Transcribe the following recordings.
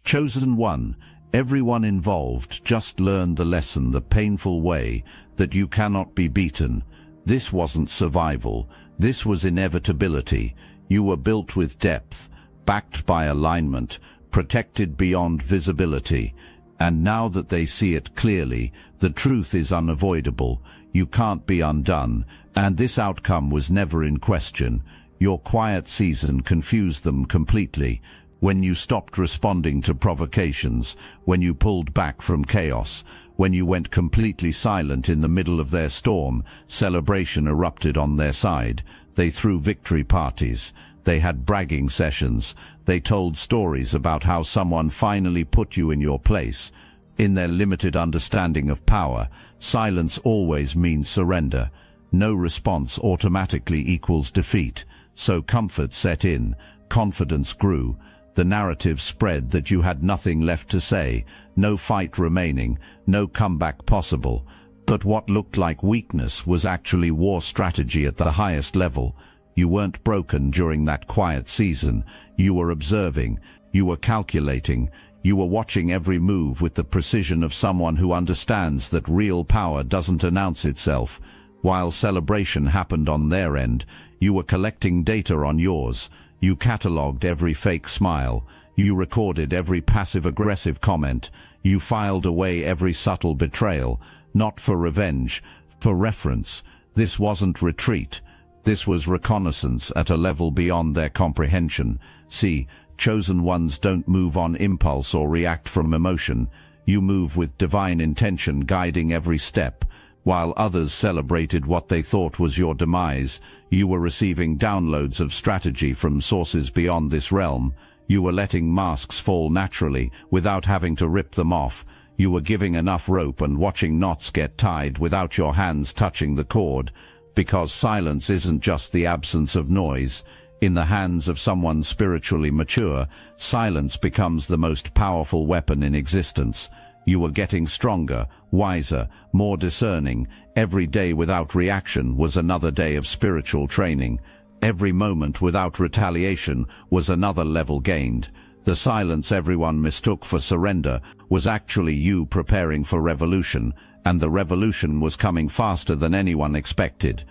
Chosen one, everyone involved just learned the lesson the painful way that you cannot be beaten. This wasn't survival, this was inevitability. You were built with depth, backed by alignment, protected beyond visibility. And now that they see it clearly, the truth is unavoidable. You can't be undone, and this outcome was never in question. Your quiet season confused them completely. When you stopped responding to provocations, when you pulled back from chaos, when you went completely silent in the middle of their storm, celebration erupted on their side. They threw victory parties. They had bragging sessions. They told stories about how someone finally put you in your place. In their limited understanding of power, silence always means surrender. No response automatically equals defeat. So comfort set in, confidence grew. The narrative spread that you had nothing left to say, no fight remaining, no comeback possible. But what looked like weakness was actually war strategy at the highest level. You weren't broken during that quiet season. You were observing. You were calculating. You were watching every move with the precision of someone who understands that real power doesn't announce itself. While celebration happened on their end, you were collecting data on yours. You catalogued every fake smile. You recorded every passive-aggressive comment. You filed away every subtle betrayal, not for revenge, for reference. This wasn't retreat. This was reconnaissance at a level beyond their comprehension. See, chosen ones don't move on impulse or react from emotion. You move with divine intention guiding every step. While others celebrated what they thought was your demise, you were receiving downloads of strategy from sources beyond this realm. You were letting masks fall naturally, without having to rip them off. You were giving enough rope and watching knots get tied without your hands touching the cord. Because silence isn't just the absence of noise. In the hands of someone spiritually mature, silence becomes the most powerful weapon in existence. You were getting stronger, wiser, more discerning. Every day without reaction was another day of spiritual training. Every moment without retaliation was another level gained. The silence everyone mistook for surrender was actually you preparing for revolution, and the revolution was coming faster than anyone expected.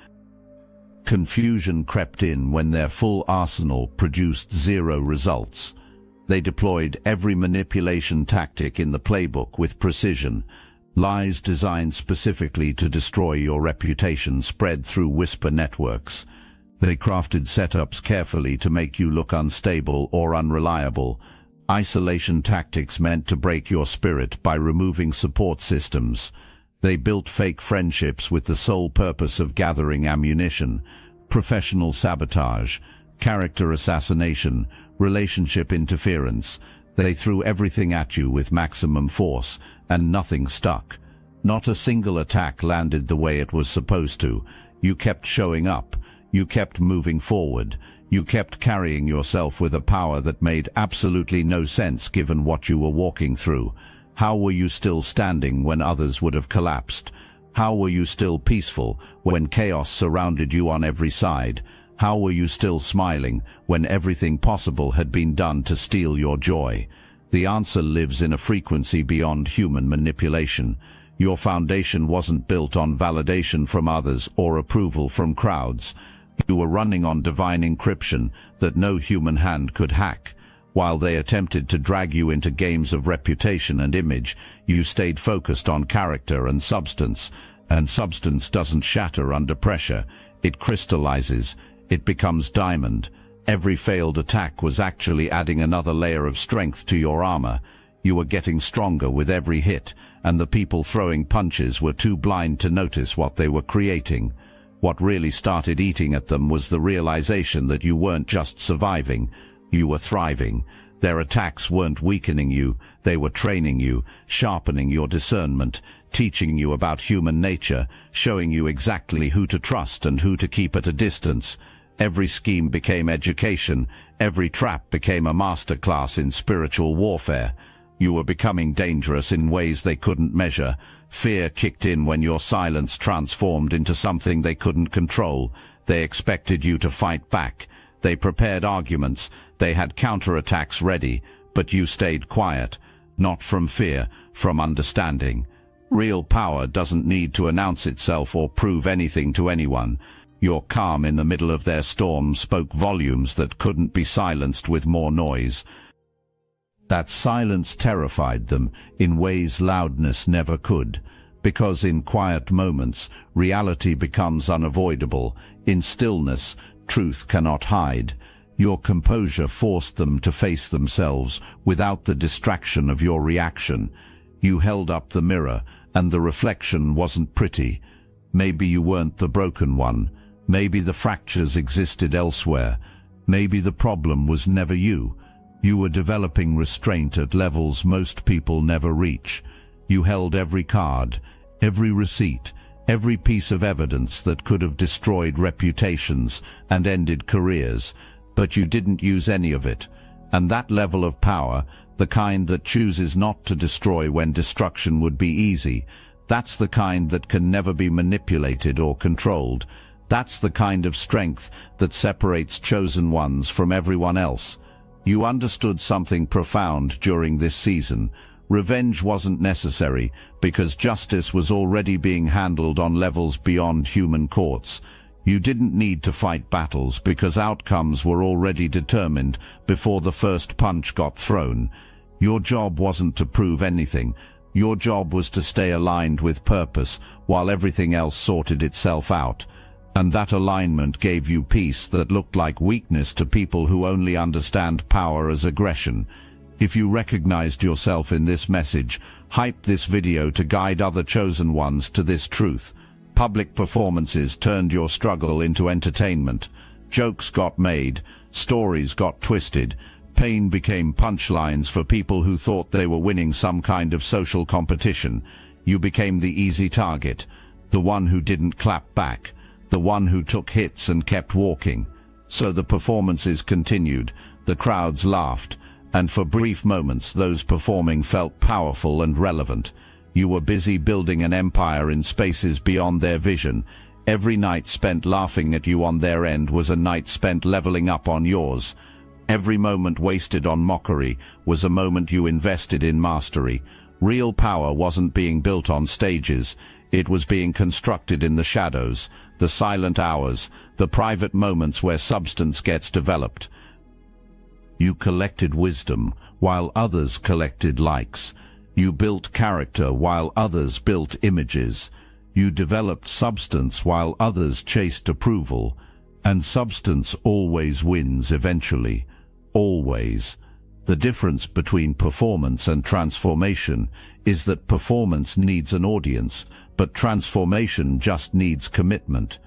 Confusion crept in when their full arsenal produced zero results. They deployed every manipulation tactic in the playbook with precision. Lies designed specifically to destroy your reputation spread through whisper networks. They crafted setups carefully to make you look unstable or unreliable. Isolation tactics meant to break your spirit by removing support systems. They built fake friendships with the sole purpose of gathering ammunition. Professional sabotage, character assassination, relationship interference. They threw everything at you with maximum force, and nothing stuck. Not a single attack landed the way it was supposed to. You kept showing up. You kept moving forward. You kept carrying yourself with a power that made absolutely no sense given what you were walking through. How were you still standing when others would have collapsed? How were you still peaceful when chaos surrounded you on every side? How were you still smiling when everything possible had been done to steal your joy? The answer lives in a frequency beyond human manipulation. Your foundation wasn't built on validation from others or approval from crowds. You were running on divine encryption that no human hand could hack. While they attempted to drag you into games of reputation and image, you stayed focused on character and substance doesn't shatter under pressure. It crystallizes. It becomes diamond. Every failed attack was actually adding another layer of strength to your armor. You were getting stronger with every hit, and the people throwing punches were too blind to notice what they were creating. What really started eating at them was the realization that you weren't just surviving, you were thriving. Their attacks weren't weakening you, they were training you, sharpening your discernment, teaching you about human nature, showing you exactly who to trust and who to keep at a distance. Every scheme became education, every trap became a masterclass in spiritual warfare. You were becoming dangerous in ways they couldn't measure. Fear kicked in when your silence transformed into something they couldn't control. They expected you to fight back. They prepared arguments. They had counterattacks ready. but you stayed quiet, not from fear, from understanding. Real power doesn't need to announce itself or prove anything to anyone. Your calm in the middle of their storm spoke volumes that couldn't be silenced with more noise. That silence terrified them in ways loudness never could, because in quiet moments, reality becomes unavoidable. In stillness, truth cannot hide. Your composure forced them to face themselves without the distraction of your reaction. You held up the mirror, and the reflection wasn't pretty. Maybe you weren't the broken one. Maybe the fractures existed elsewhere. Maybe the problem was never you. You were developing restraint at levels most people never reach. You held every card, every receipt, every piece of evidence that could have destroyed reputations and ended careers, but you didn't use any of it. And that level of power, the kind that chooses not to destroy when destruction would be easy, that's the kind that can never be manipulated or controlled. That's the kind of strength that separates chosen ones from everyone else. You understood something profound during this season. Revenge wasn't necessary because justice was already being handled on levels beyond human courts. You didn't need to fight battles because outcomes were already determined before the first punch got thrown. Your job wasn't to prove anything. Your job was to stay aligned with purpose while everything else sorted itself out. And that alignment gave you peace that looked like weakness to people who only understand power as aggression. If you recognized yourself in this message, hype this video to guide other chosen ones to this truth. Public performances turned your struggle into entertainment. Jokes got made, stories got twisted, pain became punchlines for people who thought they were winning some kind of social competition. You became the easy target, the one who didn't clap back, the one who took hits and kept walking. So the performances continued, the crowds laughed, and for brief moments those performing felt powerful and relevant. You were busy building an empire in spaces beyond their vision. Every night spent laughing at you on their end was a night spent leveling up on yours. Every moment wasted on mockery was a moment you invested in mastery. Real power wasn't being built on stages. It was being constructed in the shadows, the silent hours, the private moments where substance gets developed. You collected wisdom while others collected likes. You built character while others built images. You developed substance while others chased approval. And substance always wins eventually. Always. The difference between performance and transformation is that performance needs an audience, but transformation just needs commitment.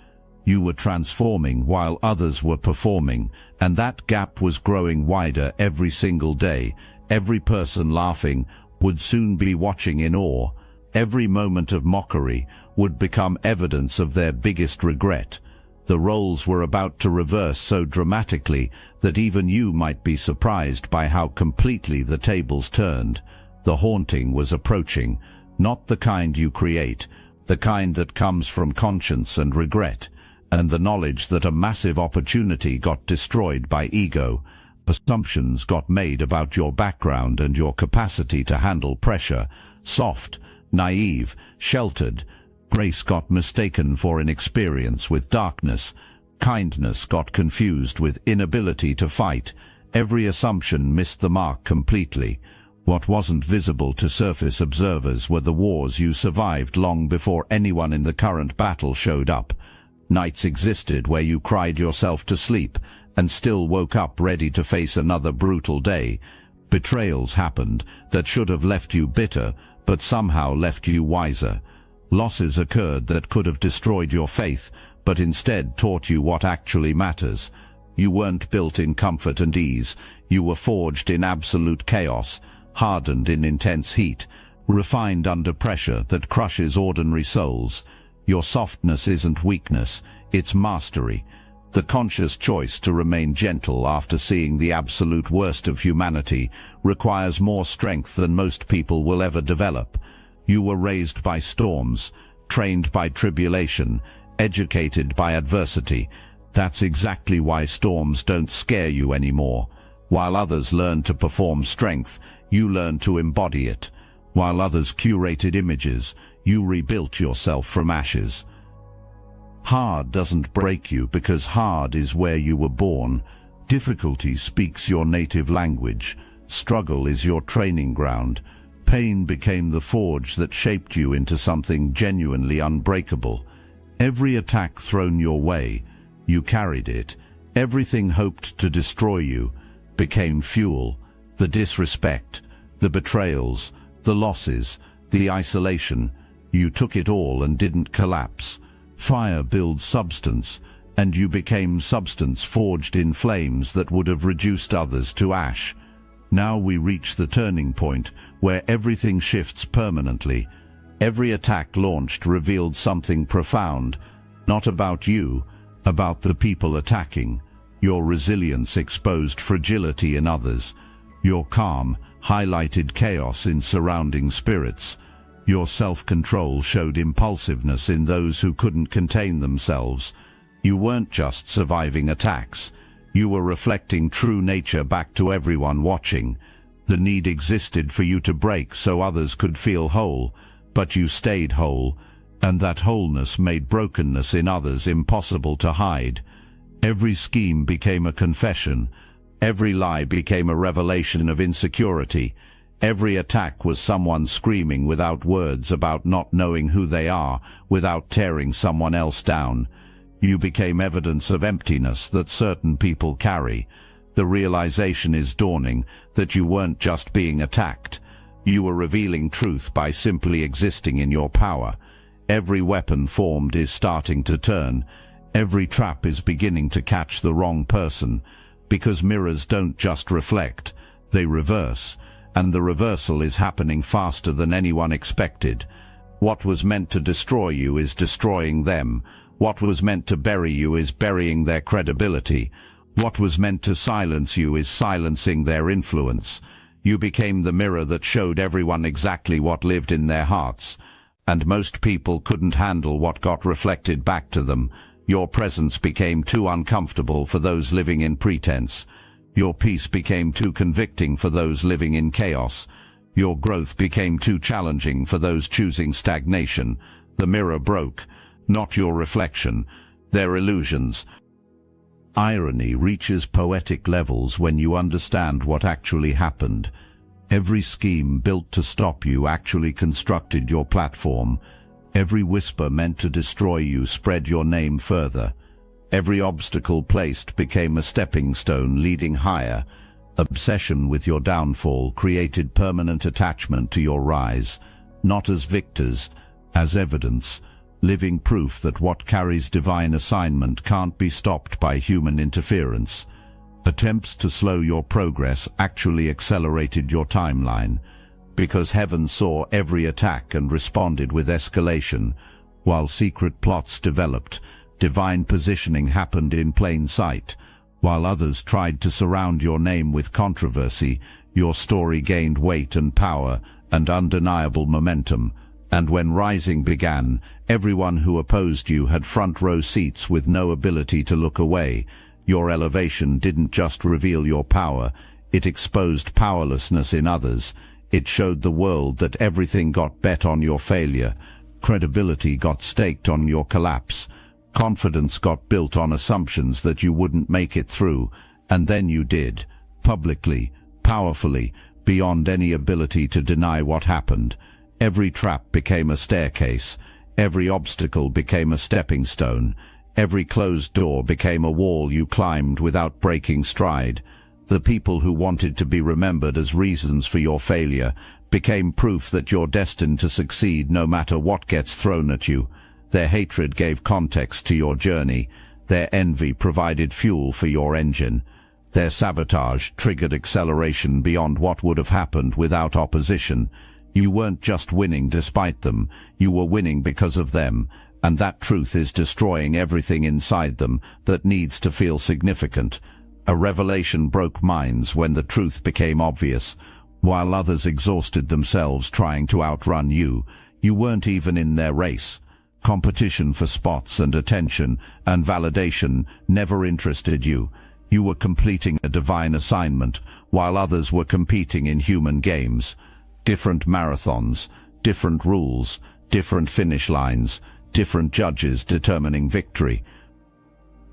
You were transforming while others were performing, and that gap was growing wider every single day. Every person laughing would soon be watching in awe. Every moment of mockery would become evidence of their biggest regret. The roles were about to reverse so dramatically that even you might be surprised by how completely the tables turned. The haunting was approaching, not the kind you create, the kind that comes from conscience and regret, and the knowledge that a massive opportunity got destroyed by ego. Assumptions got made about your background and your capacity to handle pressure. Soft, naive, sheltered. Grace got mistaken for inexperience with darkness. Kindness got confused with inability to fight. Every assumption missed the mark completely. What wasn't visible to surface observers were the wars you survived long before anyone in the current battle showed up. Nights existed where you cried yourself to sleep and still woke up ready to face another brutal day. Betrayals happened that should have left you bitter, but somehow left you wiser. Losses occurred that could have destroyed your faith, but instead taught you what actually matters. You weren't built in comfort and ease. You were forged in absolute chaos, hardened in intense heat, refined under pressure that crushes ordinary souls. Your softness isn't weakness, it's mastery. The conscious choice to remain gentle after seeing the absolute worst of humanity requires more strength than most people will ever develop. You were raised by storms, trained by tribulation, educated by adversity. That's exactly why storms don't scare you anymore. While others learned to perform strength, you learned to embody it. While others curated images, you rebuilt yourself from ashes. Hard doesn't break you because hard is where you were born. Difficulty speaks your native language. Struggle is your training ground. Pain became the forge that shaped you into something genuinely unbreakable. Every attack thrown your way, you carried it. Everything hoped to destroy you became fuel. The disrespect, the betrayals, the losses, the isolation. You took it all and didn't collapse. Fire builds substance, and you became substance forged in flames that would have reduced others to ash. Now we reach the turning point where everything shifts permanently. Every attack launched revealed something profound, not about you, about the people attacking. Your resilience exposed fragility in others. Your calm highlighted chaos in surrounding spirits. Your self-control showed impulsiveness in those who couldn't contain themselves. You weren't just surviving attacks. You were reflecting true nature back to everyone watching. The need existed for you to break so others could feel whole, but you stayed whole, and that wholeness made brokenness in others impossible to hide. Every scheme became a confession. Every lie became a revelation of insecurity. Every attack was someone screaming without words about not knowing who they are, without tearing someone else down. You became evidence of emptiness that certain people carry. The realization is dawning that you weren't just being attacked. You were revealing truth by simply existing in your power. Every weapon formed is starting to turn. Every trap is beginning to catch the wrong person, because mirrors don't just reflect, they reverse. And the reversal is happening faster than anyone expected. What was meant to destroy you is destroying them. What was meant to bury you is burying their credibility. What was meant to silence you is silencing their influence. You became the mirror that showed everyone exactly what lived in their hearts. And most people couldn't handle what got reflected back to them. Your presence became too uncomfortable for those living in pretense. Your peace became too convicting for those living in chaos. Your growth became too challenging for those choosing stagnation. The mirror broke, not your reflection, their illusions. Irony reaches poetic levels when you understand what actually happened. Every scheme built to stop you actually constructed your platform. Every whisper meant to destroy you spread your name further. Every obstacle placed became a stepping stone leading higher. Obsession with your downfall created permanent attachment to your rise, not as victors, as evidence, living proof that what carries divine assignment can't be stopped by human interference. Attempts to slow your progress actually accelerated your timeline, because heaven saw every attack and responded with escalation, while secret plots developed. Divine positioning happened in plain sight. While others tried to surround your name with controversy, your story gained weight and power and undeniable momentum. And when rising began, everyone who opposed you had front-row seats with no ability to look away. Your elevation didn't just reveal your power, it exposed powerlessness in others. It showed the world that everything got bet on your failure. Credibility got staked on your collapse. Confidence got built on assumptions that you wouldn't make it through, and then you did, publicly, powerfully, beyond any ability to deny what happened. Every trap became a staircase. Every obstacle became a stepping stone. Every closed door became a wall you climbed without breaking stride. The people who wanted to be remembered as reasons for your failure became proof that you're destined to succeed no matter what gets thrown at you. Their hatred gave context to your journey. Their envy provided fuel for your engine. Their sabotage triggered acceleration beyond what would have happened without opposition. You weren't just winning despite them, you were winning because of them, and that truth is destroying everything inside them that needs to feel significant. A revelation broke minds when the truth became obvious. While others exhausted themselves trying to outrun you, you weren't even in their race. Competition for spots and attention and validation never interested you. You were completing a divine assignment, while others were competing in human games. Different marathons, different rules, different finish lines, different judges determining victory.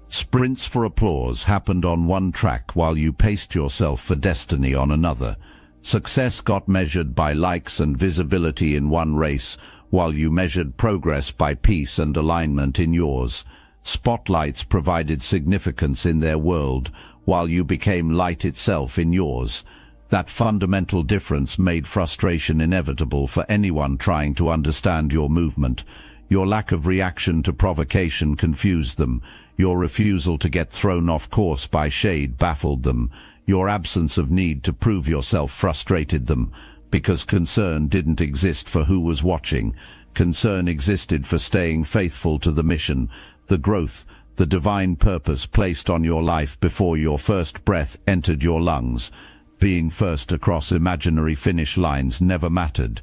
Sprints for applause happened on one track while you paced yourself for destiny on another. Success got measured by likes and visibility in one race, while you measured progress by peace and alignment in yours. Spotlights provided significance in their world, while you became light itself in yours. That fundamental difference made frustration inevitable for anyone trying to understand your movement. Your lack of reaction to provocation confused them. Your refusal to get thrown off course by shade baffled them. Your absence of need to prove yourself frustrated them, because concern didn't exist for who was watching. Concern existed for staying faithful to the mission, the growth, the divine purpose placed on your life before your first breath entered your lungs. Being first across imaginary finish lines never mattered.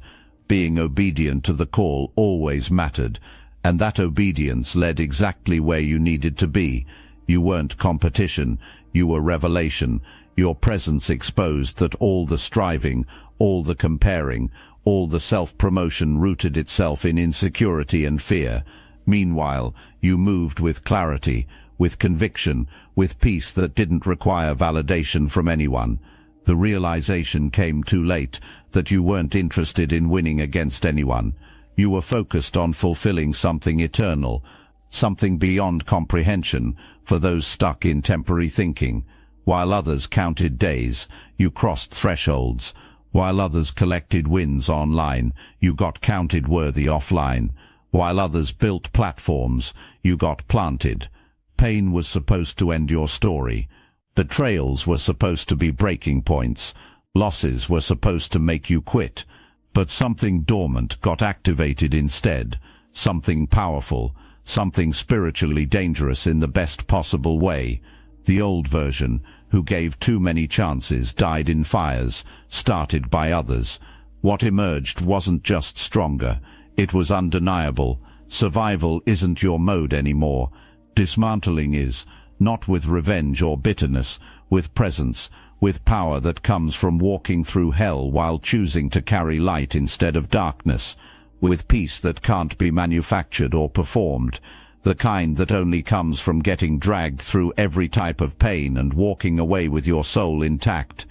Being obedient to the call always mattered, and that obedience led exactly where you needed to be. You weren't competition, you were revelation. Your presence exposed that all the striving, all the comparing, all the self-promotion rooted itself in insecurity and fear. Meanwhile, you moved with clarity, with conviction, with peace that didn't require validation from anyone. The realization came too late that you weren't interested in winning against anyone. You were focused on fulfilling something eternal, something beyond comprehension for those stuck in temporary thinking. While others counted days, you crossed thresholds. While others collected wins online, you got counted worthy offline. While others built platforms, you got planted. Pain was supposed to end your story. Betrayals were supposed to be breaking points. Losses were supposed to make you quit. But something dormant got activated instead. Something powerful, something spiritually dangerous in the best possible way. The old version, who gave too many chances, died in fires, started by others. What emerged wasn't just stronger, it was undeniable. Survival isn't your mode anymore. Dismantling is, not with revenge or bitterness, with presence, with power that comes from walking through hell while choosing to carry light instead of darkness, with peace that can't be manufactured or performed, the kind that only comes from getting dragged through every type of pain and walking away with your soul intact.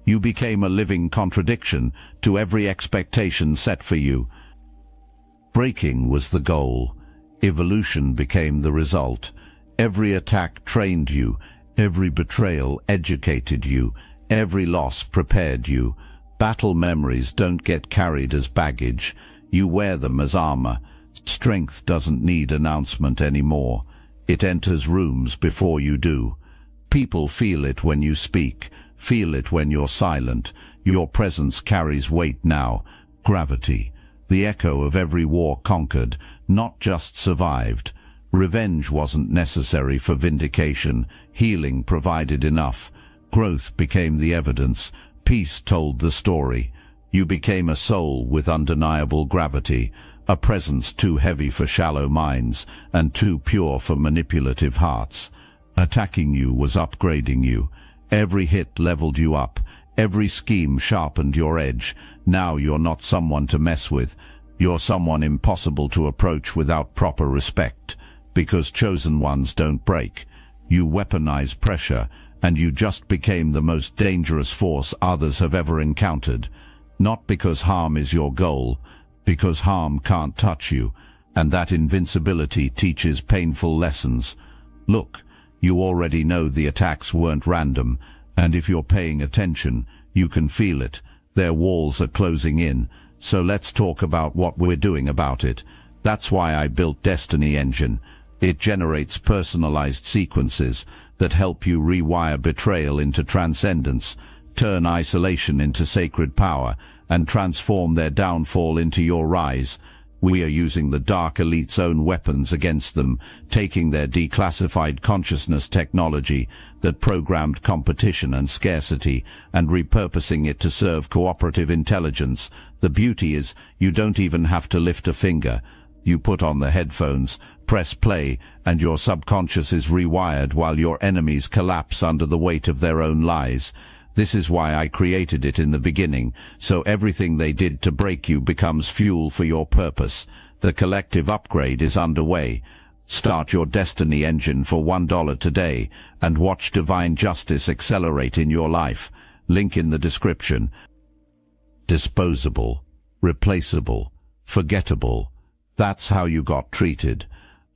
You became a living contradiction to every expectation set for you. Breaking was the goal. Evolution became the result. Every attack trained you. Every betrayal educated you. Every loss prepared you. Battle memories don't get carried as baggage. You wear them as armor. Strength doesn't need announcement anymore. It enters rooms before you do. People feel it when you speak, feel it when you're silent. Your presence carries weight now. Gravity. The echo of every war conquered, not just survived. Revenge wasn't necessary for vindication. Healing provided enough. Growth became the evidence. Peace told the story. You became a soul with undeniable gravity, a presence too heavy for shallow minds and too pure for manipulative hearts. Attacking you was upgrading you. Every hit leveled you up. Every scheme sharpened your edge. Now you're not someone to mess with. You're someone impossible to approach without proper respect. Because chosen ones don't break. You weaponize pressure, and you just became the most dangerous force others have ever encountered. Not because harm is your goal, because harm can't touch you, and that invincibility teaches painful lessons. Look, you already know the attacks weren't random, and if you're paying attention, you can feel it. Their walls are closing in, so let's talk about what we're doing about it. That's why I built Destiny Engine. It generates personalized sequences that help you rewire betrayal into transcendence, turn isolation into sacred power, and transform their downfall into your rise. We are using the Dark Elite's own weapons against them, taking their declassified consciousness technology that programmed competition and scarcity and repurposing it to serve cooperative intelligence. The beauty is, you don't even have to lift a finger. You put on the headphones, Press play, and your subconscious is rewired while your enemies collapse under the weight of their own lies. This is why I created it in the beginning, so everything they did to break you becomes fuel for your purpose. The collective upgrade is underway. Start your destiny engine for $1 today, and watch divine justice accelerate in your life. Link in the description. Disposable, replaceable, forgettable. That's how you got treated.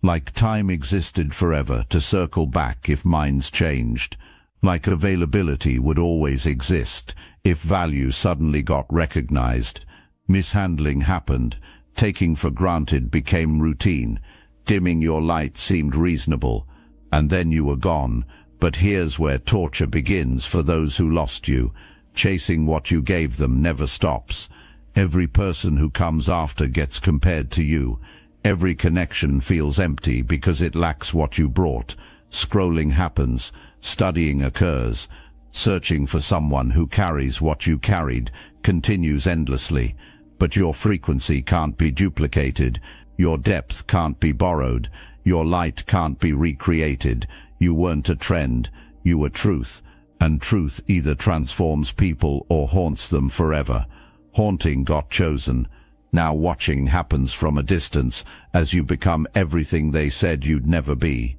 Like time existed forever to circle back if minds changed. Like availability would always exist if value suddenly got recognized. Mishandling happened. Taking for granted became routine. Dimming your light seemed reasonable. And then you were gone. But here's where torture begins for those who lost you. Chasing what you gave them never stops. Every person who comes after gets compared to you. Every connection feels empty because it lacks what you brought. Scrolling happens. Studying occurs. Searching for someone who carries what you carried continues endlessly. But your frequency can't be duplicated. Your depth can't be borrowed. Your light can't be recreated. You weren't a trend. You were truth. And truth either transforms people or haunts them forever. Haunting got chosen. Now watching happens from a distance as you become everything they said you'd never be.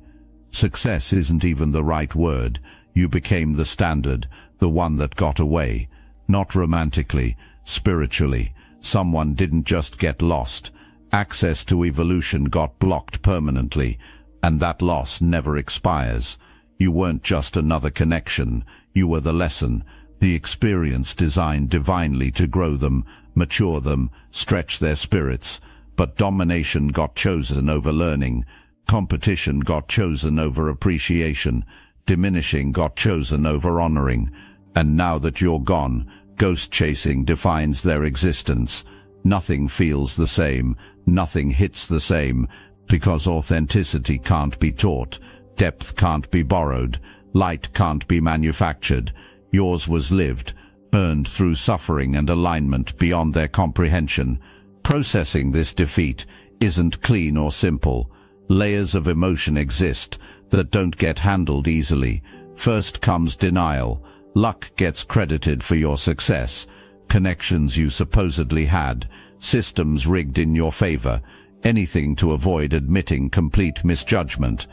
Success isn't even the right word. You became the standard, the one that got away. Not romantically, spiritually. Someone didn't just get lost. Access to evolution got blocked permanently, and that loss never expires. You weren't just another connection. You were the lesson, the experience designed divinely to grow them, mature them, stretch their spirits. But domination got chosen over learning. Competition got chosen over appreciation. Diminishing got chosen over honoring. And now that you're gone, ghost chasing defines their existence. Nothing feels the same. Nothing hits the same. Because authenticity can't be taught. Depth can't be borrowed. Light can't be manufactured. Yours was lived, earned through suffering and alignment beyond their comprehension. Processing this defeat isn't clean or simple. Layers of emotion exist that don't get handled easily. First comes denial. Luck gets credited for your success. Connections you supposedly had. Systems rigged in your favor. Anything to avoid admitting complete misjudgment.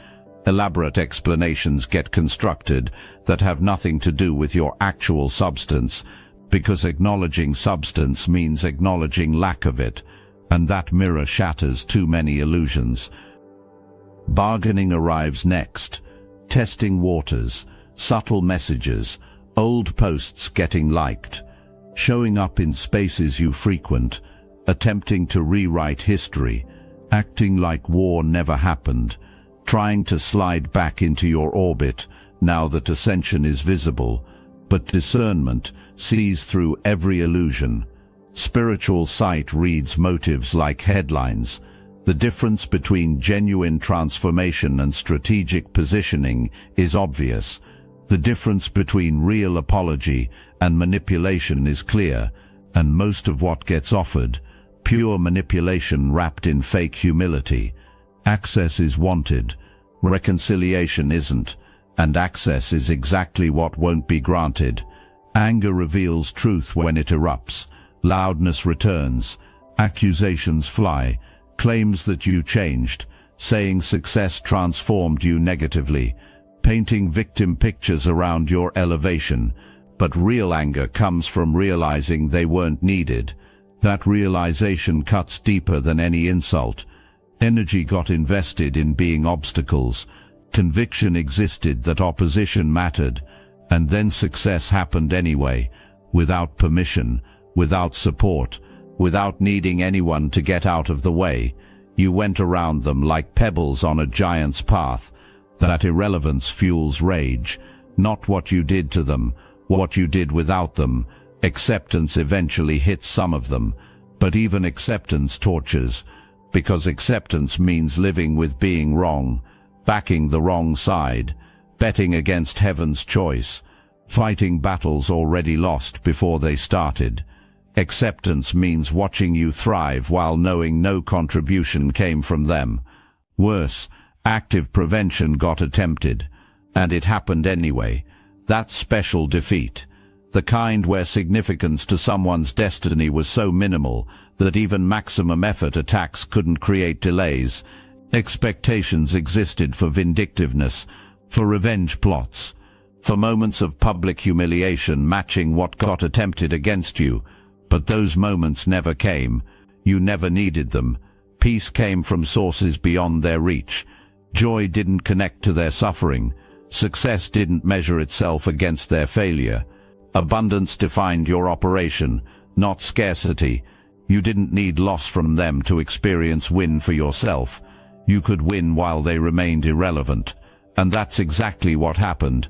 Elaborate explanations get constructed that have nothing to do with your actual substance, because acknowledging substance means acknowledging lack of it, and that mirror shatters too many illusions. Bargaining arrives next. Testing waters, subtle messages, old posts getting liked, showing up in spaces you frequent, attempting to rewrite history, acting like war never happened, trying to slide back into your orbit now that ascension is visible, but discernment sees through every illusion. Spiritual sight reads motives like headlines. The difference between genuine transformation and strategic positioning is obvious. The difference between real apology and manipulation is clear, and most of what gets offered, pure manipulation wrapped in fake humility. Access is wanted, reconciliation isn't, and access is exactly what won't be granted. Anger reveals truth when it erupts. Loudness returns. Accusations fly. Claims that you changed. Saying success transformed you negatively. Painting victim pictures around your elevation. But real anger comes from realizing they weren't needed. That realization cuts deeper than any insult. Energy got invested in being obstacles. Conviction existed that opposition mattered. And then success happened anyway, without permission, without support, without needing anyone to get out of the way. You went around them like pebbles on a giant's path. That irrelevance fuels rage, not what you did to them, what you did without them. Acceptance eventually hits some of them, but even acceptance tortures, because acceptance means living with being wrong, backing the wrong side, betting against heaven's choice, fighting battles already lost before they started. Acceptance means watching you thrive while knowing no contribution came from them, Worse, active prevention got attempted. And it happened anyway. That special defeat. The kind where significance to someone's destiny was so minimal that even maximum effort attacks couldn't create delays. Expectations existed for vindictiveness, for revenge plots, for moments of public humiliation matching what got attempted against you. But those moments never came. You never needed them. Peace came from sources beyond their reach. Joy didn't connect to their suffering. Success didn't measure itself against their failure. Abundance defined your operation, not scarcity. You didn't need loss from them to experience win for yourself. You could win while they remained irrelevant. And that's exactly what happened.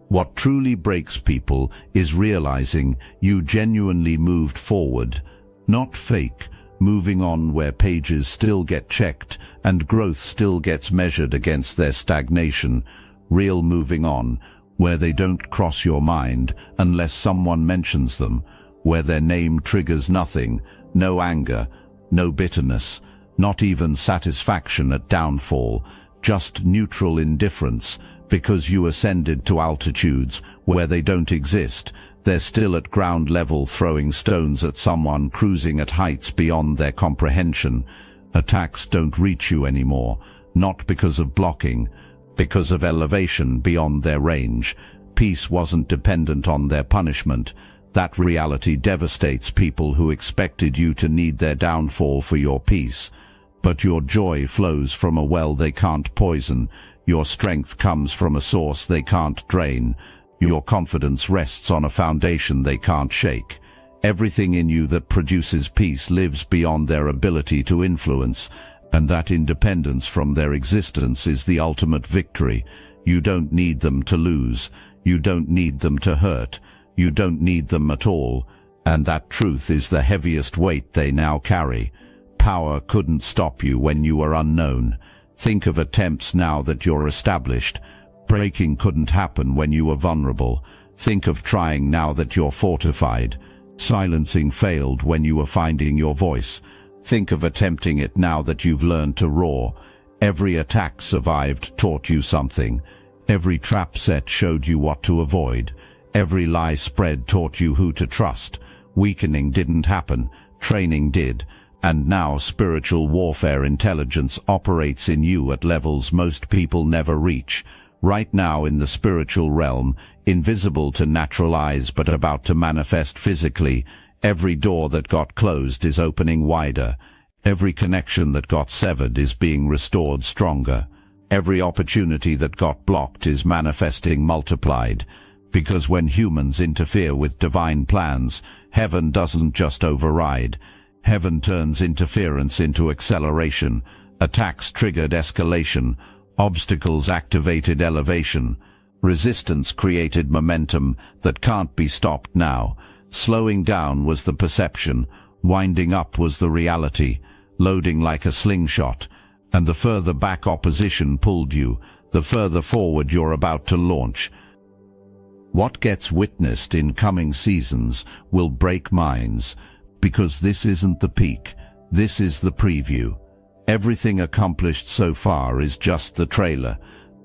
What truly breaks people is realizing you genuinely moved forward, not fake, moving on where pages still get checked and growth still gets measured against their stagnation. Real moving on, where they don't cross your mind unless someone mentions them, where their name triggers nothing, no anger, no bitterness, not even satisfaction at downfall, just neutral indifference, because you ascended to altitudes where they don't exist. They're still at ground level throwing stones at someone cruising at heights beyond their comprehension. Attacks don't reach you anymore, not because of blocking, because of elevation beyond their range. Peace wasn't dependent on their punishment. That reality devastates people who expected you to need their downfall for your peace. But your joy flows from a well they can't poison. Your strength comes from a source they can't drain. Your confidence rests on a foundation they can't shake. Everything in you that produces peace lives beyond their ability to influence, and that independence from their existence is the ultimate victory. You don't need them to lose. You don't need them to hurt. You don't need them at all. And that truth is the heaviest weight they now carry. Power couldn't stop you when you were unknown. Think of attempts now that you're established. Breaking couldn't happen when you were vulnerable. Think of trying now that you're fortified. Silencing failed when you were finding your voice. Think of attempting it now that you've learned to roar. Every attack survived taught you something. Every trap set showed you what to avoid. Every lie spread taught you who to trust. Weakening didn't happen. Training did. And now spiritual warfare intelligence operates in you at levels most people never reach. Right now in the spiritual realm, invisible to natural eyes but about to manifest physically, every door that got closed is opening wider. Every connection that got severed is being restored stronger. Every opportunity that got blocked is manifesting multiplied. Because when humans interfere with divine plans, heaven doesn't just override. Heaven turns interference into acceleration. Attacks triggered escalation. Obstacles activated elevation. Resistance created momentum that can't be stopped now. Slowing down was the perception. Winding up was the reality. Loading like a slingshot. And the further back opposition pulled you, the further forward you're about to launch. What gets witnessed in coming seasons will break minds, because this isn't the peak, this is the preview. Everything accomplished so far is just the trailer.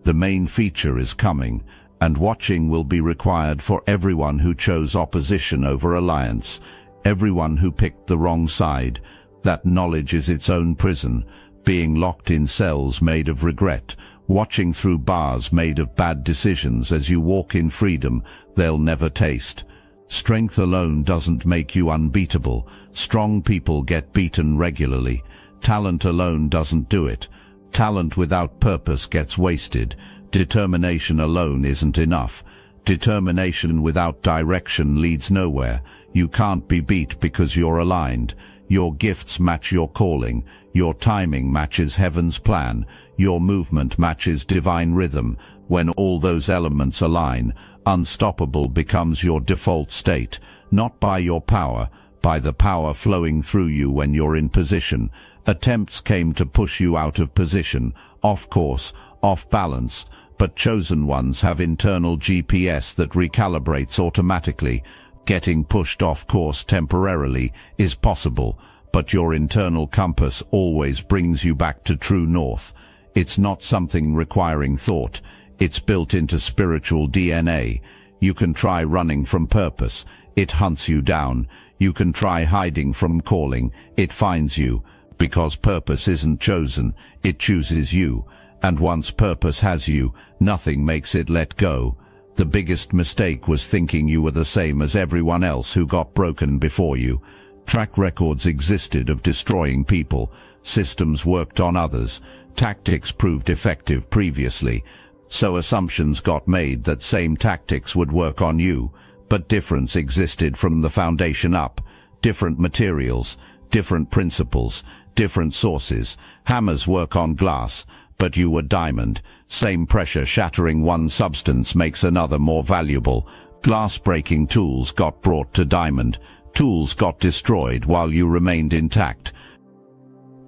The main feature is coming, and watching will be required for everyone who chose opposition over alliance, everyone who picked the wrong side. That knowledge is its own prison, being locked in cells made of regret, watching through bars made of bad decisions. As you walk in freedom, they'll never taste. Strength alone doesn't make you unbeatable. Strong people get beaten regularly. Talent alone doesn't do it. Talent without purpose gets wasted. Determination alone isn't enough. Determination without direction leads nowhere. You can't be beat because you're aligned. Your gifts match your calling. Your timing matches heaven's plan. Your movement matches divine rhythm. When all those elements align, unstoppable becomes your default state, not by your power, by the power flowing through you when you're in position. Attempts came to push you out of position, off course, off balance, but chosen ones have internal GPS that recalibrates automatically. Getting pushed off course temporarily is possible, but your internal compass always brings you back to true north. It's not something requiring thought. It's built into spiritual DNA. You can try running from purpose. It hunts you down. You can try hiding from calling. It finds you. Because purpose isn't chosen, it chooses you. And once purpose has you, nothing makes it let go. The biggest mistake was thinking you were the same as everyone else who got broken before you. Track records existed of destroying people. Systems worked on others. Tactics proved effective previously. So assumptions got made that same tactics would work on you. But difference existed from the foundation up. Different materials, different principles, different sources. Hammers work on glass, but you were diamond. Same pressure shattering one substance makes another more valuable. Glass-breaking tools got brought to diamond. Tools got destroyed while you remained intact.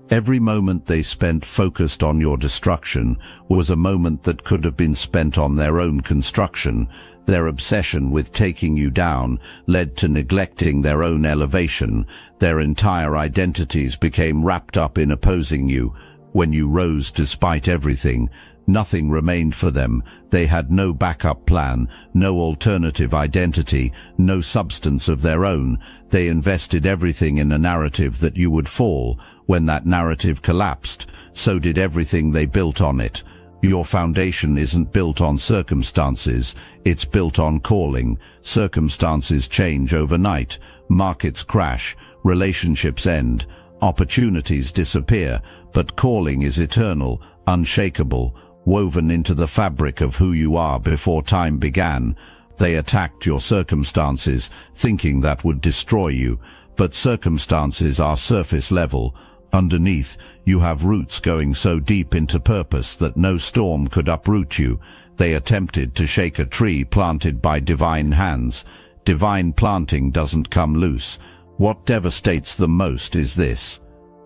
Every moment they spent focused on your destruction was a moment that could have been spent on their own construction. Their obsession with taking you down led to neglecting their own elevation. Their entire identities became wrapped up in opposing you. When you rose despite everything, nothing remained for them. They had no backup plan, no alternative identity, no substance of their own. They invested everything in a narrative that you would fall. When that narrative collapsed, so did everything they built on it. Your foundation isn't built on circumstances, it's built on calling. Circumstances change overnight, markets crash, relationships end, opportunities disappear, but calling is eternal, unshakable, woven into the fabric of who you are before time began. They attacked your circumstances, thinking that would destroy you, but circumstances are surface level. Underneath, you have roots going so deep into purpose that no storm could uproot you. They attempted to shake a tree planted by divine hands. Divine planting doesn't come loose. What devastates them most is this: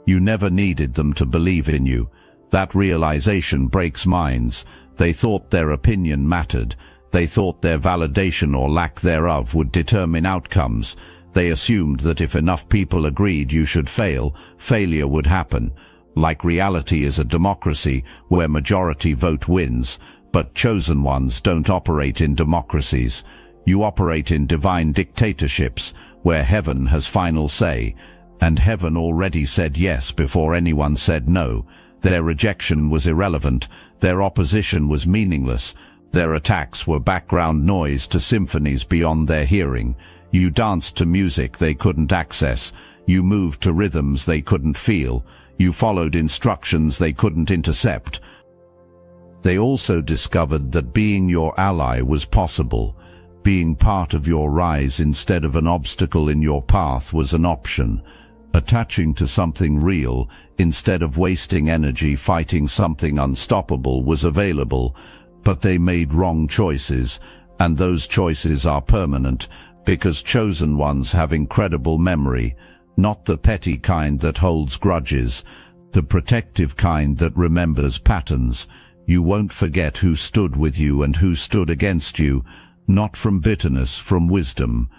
you never needed them to believe in you. That realization breaks minds. They thought their opinion mattered. They thought their validation or lack thereof would determine outcomes. They assumed that if enough people agreed you should fail, failure would happen. Like reality is a democracy where majority vote wins, but chosen ones don't operate in democracies. You operate in divine dictatorships where heaven has final say, and heaven already said yes before anyone said no. Their rejection was irrelevant. Their opposition was meaningless. Their attacks were background noise to symphonies beyond their hearing. You danced to music they couldn't access. You moved to rhythms they couldn't feel. You followed instructions they couldn't intercept. They also discovered that being your ally was possible. Being part of your rise instead of an obstacle in your path was an option. Attaching to something real instead of wasting energy fighting something unstoppable was available. But they made wrong choices, and those choices are permanent. Because chosen ones have incredible memory, not the petty kind that holds grudges, the protective kind that remembers patterns. You won't forget who stood with you and who stood against you, not from bitterness, from wisdom.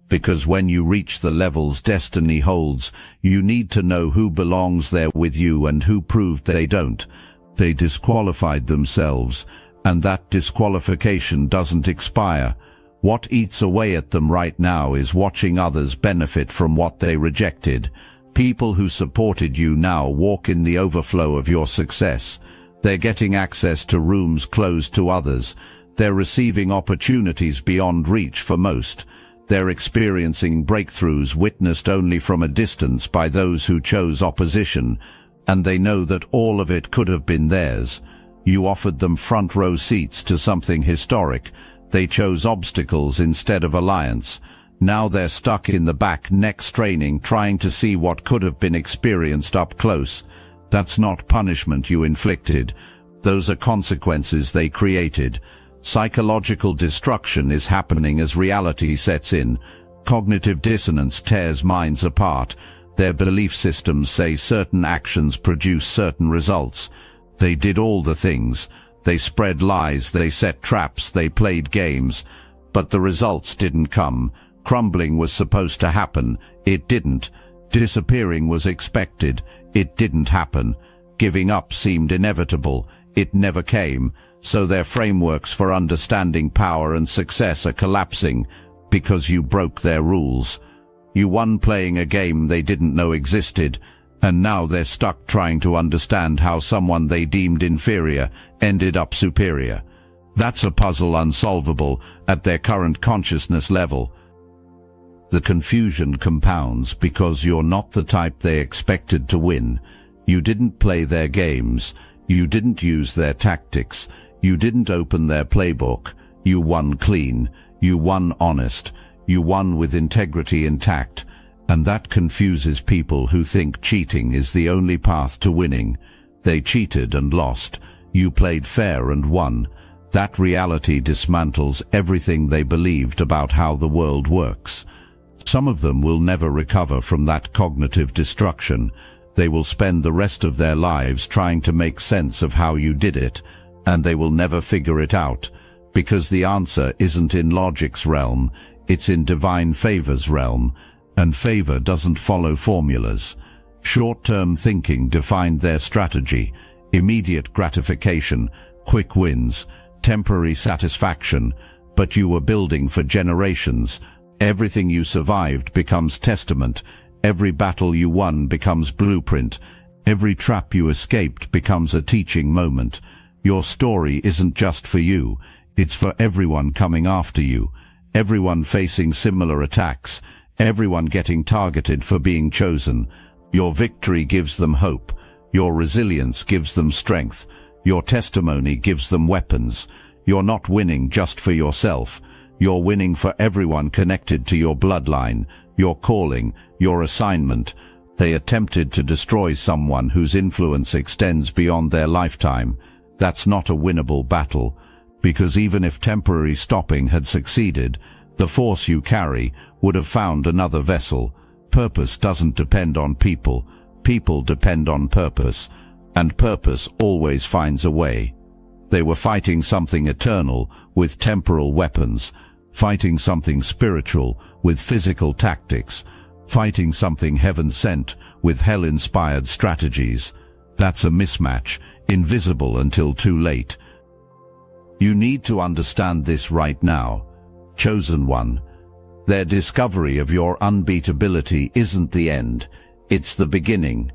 Because when you reach the levels destiny holds, you need to know who belongs there with you and who proved they don't. They disqualified themselves, and that disqualification doesn't expire. What eats away at them right now is watching others benefit from what they rejected. People who supported you now walk in the overflow of your success. They're getting access to rooms closed to others. They're receiving opportunities beyond reach for most. They're experiencing breakthroughs witnessed only from a distance by those who chose opposition, and they know that all of it could have been theirs. You offered them front row seats to something historic. They chose obstacles instead of alliance. Now they're stuck in the back, neck straining, trying to see what could have been experienced up close. That's not punishment you inflicted. Those are consequences they created. Psychological destruction is happening as reality sets in. Cognitive dissonance tears minds apart. Their belief systems say certain actions produce certain results. They did all the things. They spread lies, they set traps, they played games. But the results didn't come. Crumbling was supposed to happen. It didn't. Disappearing was expected. It didn't happen. Giving up seemed inevitable. It never came. So their frameworks for understanding power and success are collapsing because you broke their rules. You won playing a game they didn't know existed, and now they're stuck trying to understand how someone they deemed inferior ended up superior. That's a puzzle unsolvable at their current consciousness level. The confusion compounds because you're not the type they expected to win. You didn't play their games. You didn't use their tactics. You didn't open their playbook. You won clean. You won honest. You won with integrity intact. And that confuses people who think cheating is the only path to winning. They cheated and lost. You played fair and won. That reality dismantles everything they believed about how the world works. Some of them will never recover from that cognitive destruction. They will spend the rest of their lives trying to make sense of how you did it, and they will never figure it out, because the answer isn't in logic's realm, it's in divine favor's realm, and favor doesn't follow formulas. Short-term thinking defined their strategy: immediate gratification, quick wins, temporary satisfaction, but you were building for generations. Everything you survived becomes testament. Every battle you won becomes blueprint. Every trap you escaped becomes a teaching moment. Your story isn't just for you. It's for everyone coming after you. Everyone facing similar attacks. Everyone getting targeted for being chosen. Your victory gives them hope. Your resilience gives them strength. Your testimony gives them weapons. You're not winning just for yourself. You're winning for everyone connected to your bloodline, your calling, your assignment. They attempted to destroy someone whose influence extends beyond their lifetime. That's not a winnable battle, because even if temporary stopping had succeeded, the force you carry would have found another vessel. Purpose doesn't depend on people. People depend on purpose, and purpose always finds a way. They were fighting something eternal with temporal weapons, fighting something spiritual with physical tactics, fighting something heaven-sent with hell-inspired strategies. That's a mismatch, invisible until too late. You need to understand this right now. Chosen one. Their discovery of your unbeatability isn't the end. It's the beginning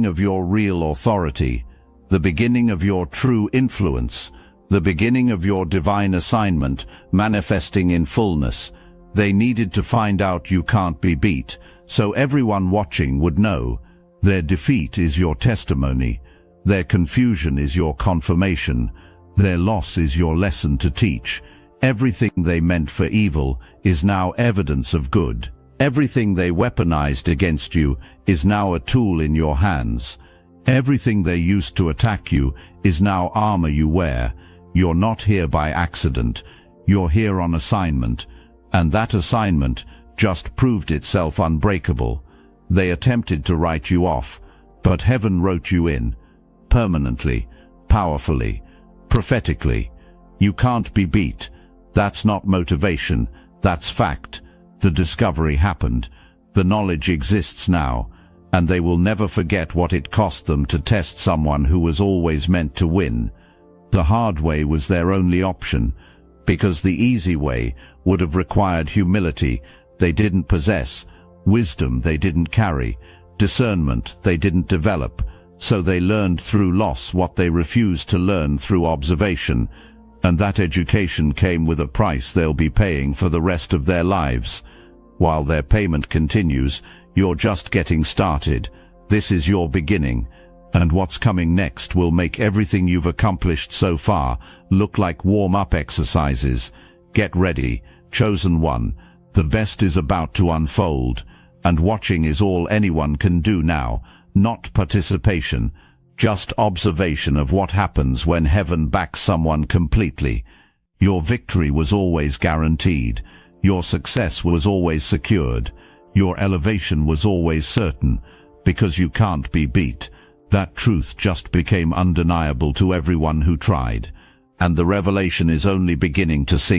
of your real authority, the beginning of your true influence, the beginning of your divine assignment manifesting in fullness. They needed to find out you can't be beat, so everyone watching would know. Their defeat is your testimony. Their confusion is your confirmation. Their loss is your lesson to teach. Everything they meant for evil is now evidence of good. Everything they weaponized against you is now a tool in your hands. Everything they used to attack you is now armor you wear. You're not here by accident. You're here on assignment, and that assignment just proved itself unbreakable. They attempted to write you off, but heaven wrote you in, permanently, powerfully, prophetically. You can't be beat. That's not motivation, that's fact. The discovery happened. The knowledge exists now, and they will never forget what it cost them to test someone who was always meant to win. The hard way was their only option, because the easy way would have required humility they didn't possess, wisdom they didn't carry, discernment they didn't develop, so they learned through loss what they refused to learn through observation, and that education came with a price they'll be paying for the rest of their lives. While their payment continues, you're just getting started. This is your beginning, and what's coming next will make everything you've accomplished so far look like warm-up exercises. Get ready, chosen one. The best is about to unfold, and watching is all anyone can do now, not participation, just observation of what happens when heaven backs someone completely. Your victory was always guaranteed. Your success was always secured. Your elevation was always certain, because you can't be beat. That truth just became undeniable to everyone who tried, and the revelation is only beginning to sink